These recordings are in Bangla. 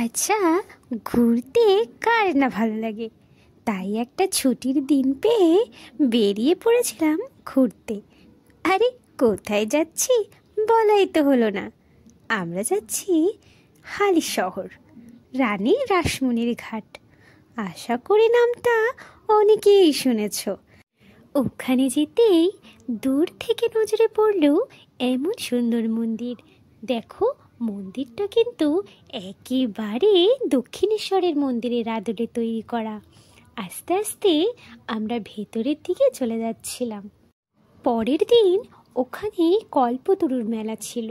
আচ্ছা, ঘুরতে কার না ভালো লাগে? তাই একটা ছুটির দিন পেয়ে বেরিয়ে পড়েছিলাম ঘুরতে। আরে কোথায় যাচ্ছি বলাই তো হলো না। আমরা যাচ্ছি হালিশহর, রানী রাসমণির ঘাট। আশা করি নামটা অনেকেই শুনেছ। ওখানে যেতেই দূর থেকে নজরে পড়ল এমন সুন্দর মন্দির। দেখো, মন্দিরটা কিন্তু একেবারে দক্ষিণেশ্বরের মন্দিরের আদলে তৈরি করা। আস্তে আস্তে আমরা ভেতরের দিকে চলে যাচ্ছিলাম। পরের দিন ওখানে কল্পতরুর মেলা ছিল,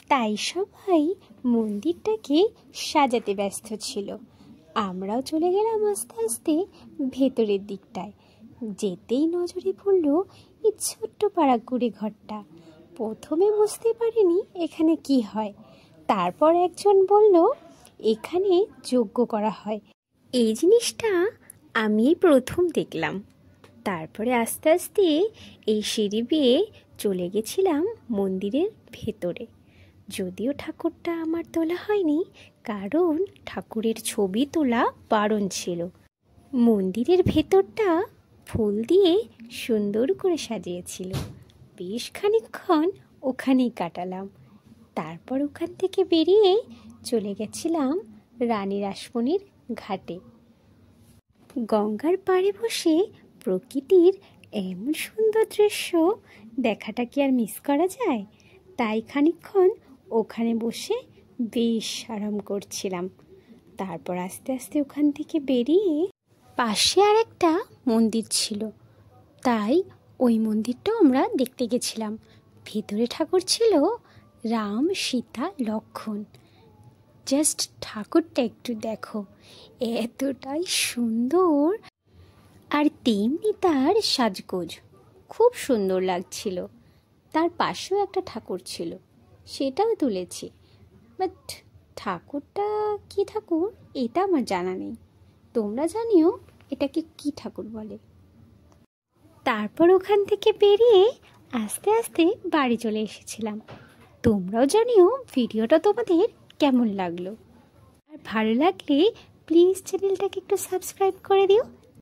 তাই সবাই মন্দিরটাকে সাজাতে ব্যস্ত ছিল। আমরাও চলে গেলাম আস্তে আস্তে ভেতরের দিকটায়। যেতেই নজরে পড়ল এই ছোট্ট পাড়া কুড়ে ঘরটা। প্রথমে বুঝতে পারিনি এখানে কি হয়। তারপর একজন বলল এখানে যজ্ঞ করা হয়। এই জিনিসটা আমি প্রথম দেখলাম। তারপরে আস্তে আস্তে এই সিঁড়ি বেয়ে চলে গেছিলাম মন্দিরের ভেতরে। যদিও ঠাকুরটা আমার তোলা হয়নি, কারণ ঠাকুরের ছবি তোলা বারণ ছিল। মন্দিরের ভেতরটা ফুল দিয়ে সুন্দর করে সাজিয়েছিল। বেশ খানিকক্ষণ ওখানেই কাটালাম। তারপর ওখান থেকে বেরিয়ে চলে গেছিলাম রানী রাসমণির ঘাটে। গঙ্গার পাড়ে বসে প্রকৃতির এমন সুন্দর দৃশ্য দেখাটা কি আর মিস করা যায়? তাই খানিকক্ষণ ওখানে বসে বেশ আরাম করছিলাম। তারপর আস্তে আস্তে ওখান থেকে বেরিয়ে পাশে আরেকটা মন্দির ছিল, তাই ওই মন্দিরটাও আমরা দেখতে গেছিলাম। ভেতরে ঠাকুর ছিল রাম, সীতা, লক্ষ্মণ। জাস্ট ঠাকুরটা একটু দেখো, এতটাই সুন্দর। আর তেমনি তার সাজগোজ খুব সুন্দর লাগছিল। তার পাশেও একটা ঠাকুর ছিল, সেটাও তুলেছি। বাট ঠাকুরটা কি ঠাকুর এটা আমার জানা নেই। তোমরা জানিও এটাকে কি ঠাকুর বলে। তারপর ওখান থেকে বেরিয়ে আস্তে আস্তে বাড়ি চলে এসেছিলাম। তোমরাও জানিও ভিডিওটা তোমাদের কেমন লাগলো। আর ভালো লাগলে প্লিজ চ্যানেলটাকে একটু সাবস্ক্রাইব করে দিও।